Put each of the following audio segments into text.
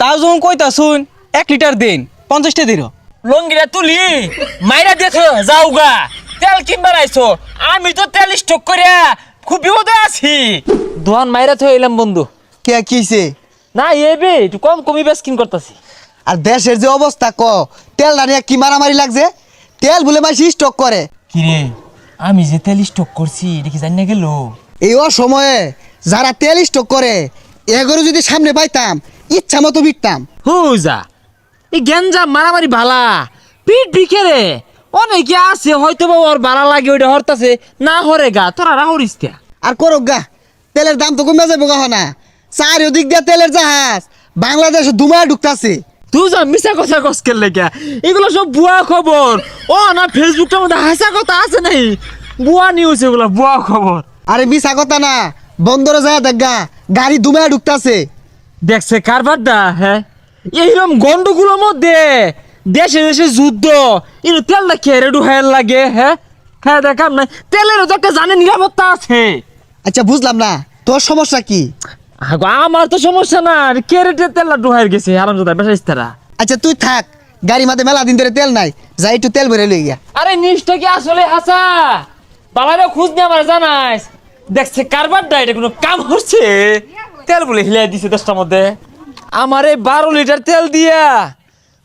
তাও যখন কইতা শুন 1 লিটার দিন 50টা দিন লঙ্গিরা তুলি মাইরা দেখো যাওগা তেল কিনবার আইছো আমি তো তেল স্টক করে খুব বিপদে আছি দোয়ান মাইরা তো এলাম বন্ধু কে কিছে না এবে একটু কম কমই বেশ কিন করতেছি আর দেশের যে অবস্থা তেল নিয়ে কি মারামারি লাগছে তেল বলে মাইছি স্টক করে কিরে আমি যে তেল স্টক করছি এটা কি জানি না গেল এই সময়ে যারা তেল স্টক করে এগুলো যদি সামনে পাইতাম ইচ্ছা মতো বিকতাম হুজা এই গেঞ্জা মারামারি ভালা পিট বিকেরে অনেকে আছে হয়তো বা ওর ভাড়া লাগে ওইটা হরতাছে না হরে গা তোরা রাহরিস তে আর করো গা তেলের দাম তো কমে যাবো গা না চারিদিক দিয়ে তেলের জাহাজ বাংলাদেশে দুমায় ঢুকতাছে তুই যা মিছা কথা কসকের লেগে এগুলো সব ভুয়া খবর ও না ফেসবুকটার মধ্যে হাসা কথা আছে নাই ভুয়া নিউজ এগুলো ভুয়া খবর আরে মিছা কথা না বন্দরে যায় দেখ গা গাড়ি দুমায় ঢুকতাছে দেখছে কারবারটা হ্যাঁ এইরকম গন্ডগুলোর মধ্যে দেশে দেশে যুদ্ধ এর তেলটা খেয়ে ডুহাইল লাগে হ্যাঁ হ্যাঁ দেখাম না তেলেরও তো একটা জানে নিরাপত্তা আছে আচ্ছা বুঝলাম না তোর সমস্যা কি আগো আমার তো সমস্যা না কেরেটে তেলটা ডুহাইল গেছে আরাম দাদা বেশ তারা আচ্ছা তুই থাক গাড়ি মাঝে মেলা দিন ধরে তেল নাই যাই একটু তেল ভরে লই গিয়া আরে নিষ্ঠা কি আসলে হাসা বাবারে খোঁজ নিয়ে আমার জানাইস দেখছে কারবারটা এটা কোনো কাম হচ্ছে তেল বলে হিলাই দিছে 10টার মধ্যে আমারে 12 লিটার তেল দিয়া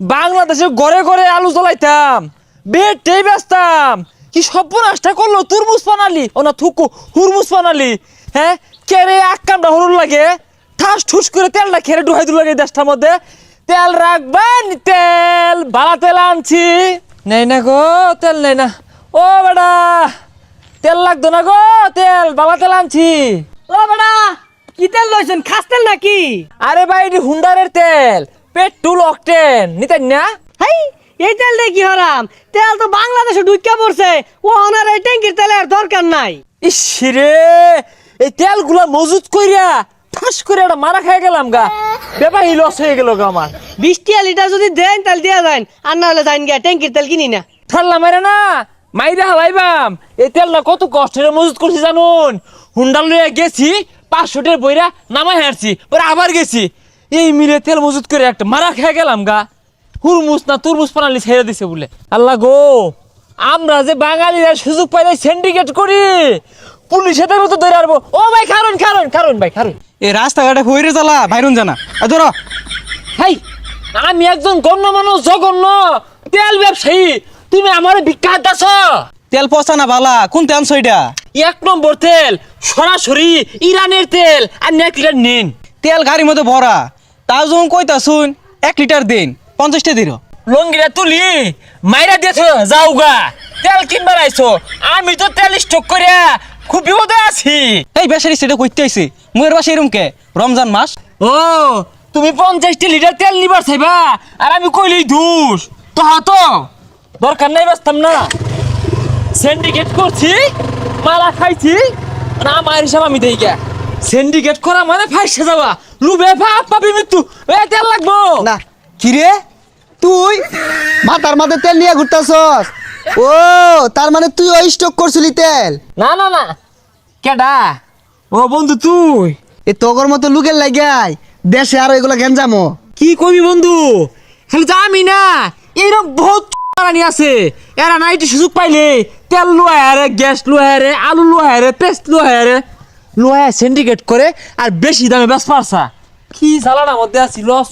বাংলাদেশে ঘরে ঘরে আলু জ্বলাইতাম বেটেই বেচতাম কি সর্বনাশটা করলো তুরমুজ বানালি ও না থুকু হুরমুজ বানালি হ্যাঁ কেরে আক্কামটা হরুন লাগে ঠাস ঠুস করে তেলটা খেরে ডুহাই দু লাগে 10টার মধ্যে তেল রাখবেন তেল বালা তেল আনছি নেই না গো তেল নেই না ও বেটা তেল লাগতো না গো তেল বালা তেল আনছি ও বেটা কি তেল লইছেন খাস তেল নাকি আরে ভাই এটি হুন্ডারের তেল পেট্রোল অকটেন নিতেন না হাই এই তেল দিয়ে কি হরাম তেল তো বাংলাদেশে ঢুকিয়া পড়ছে ও ওনার এই ট্যাঙ্কির তেলের দরকার নাই ইস রে এই তেলগুলা মজুত কইরা ঠাস করে একটা মারা খেয়ে গেলাম গা ব্যাপারই লস হয়ে গেল গা আমার 20 লিটার যদি দেন তেল দিয়া যান আর না হলে যাইন গিয়া ট্যাঙ্কির তেল কিনি না ঠাল্লা মারে না মাইরা হালাইবাম এই তেলটা কত কষ্টের মজুত করছি জানুন হুন্ডা লইয়া গেছি 500 টাকা বইরা নামাই হারছি পরে আবার গেছি এই মিলে তেল মজুত করে একটা মারা খেয়ে গেলাম গা হুরমুজ না তুরমুজ পানালি ছেড়ে দিছে বলে আল্লাহ গো আমরা যে বাঙালিরা সুযোগ পাইলে সিন্ডিকেট করি পুলিশে দেবো তো ধরে আসবো ও ভাই খারুন খারুন খারুন ভাই খারুন এই রাস্তাঘাটে হইরে জ্বালা বাইরুন জানা ধরো হাই আমি একজন গণ্যমান্য জঘন্য তেল ব্যবসায়ী তুমি আমার ভিক্ষা দাস তেল পচা না বালা কোন তেল সইটা 1 নম্বর তেল সরাসরি ইরানের তেল আর 1 লিটার নিন তেল গাড়ির মধ্যে ভরা তাও যখন কইতা শুন 1 লিটার দিন 50টা দিন লঙ্গিরা তুলি মাইরা দিয়েছো যাওগা তেল কিনবার আইছো আমি তো তেল স্টক করে খুব বিপদে আছি এই বেশারি সেটা কইতে আইছে মুয়ের বাসা এরম কে রমজান মাস ও তুমি 50টা লিটার তেল নিবার চাইবা আর আমি কইলেই দোষ তো হাতো দরকার নাই বাসতাম না সিন্ডিকেট করছি মারা খাইছি না আমার হিসাব আমি দেই গা সিন্ডিকেট করা মানে ফাইসে যাওয়া লুবে ভাব পাবি মৃত্যু এ তেল লাগবো না কিরে তুই মাথার মাঝে তেল নিয়ে ঘুরতাছস ও তার মানে তুই ওই স্টক করছিলি তেল না না না কেডা ও বন্ধু তুই এ তোগর মতো লুকের লাগাই দেশে আর এগুলো গেঞ্জামো কি কবি বন্ধু খালি তো আমি না এরকম বহুত রানি আছে এরা নাইটি সুযোগ পাইলে তেল লোহারে গ্যাস লোহারে আলু লোহারে পেস্ট লোহারে লোহায় সিন্ডিকেট করে আর বেশি দামে বেশ পারছা কি জ্বালানার মধ্যে আছি লস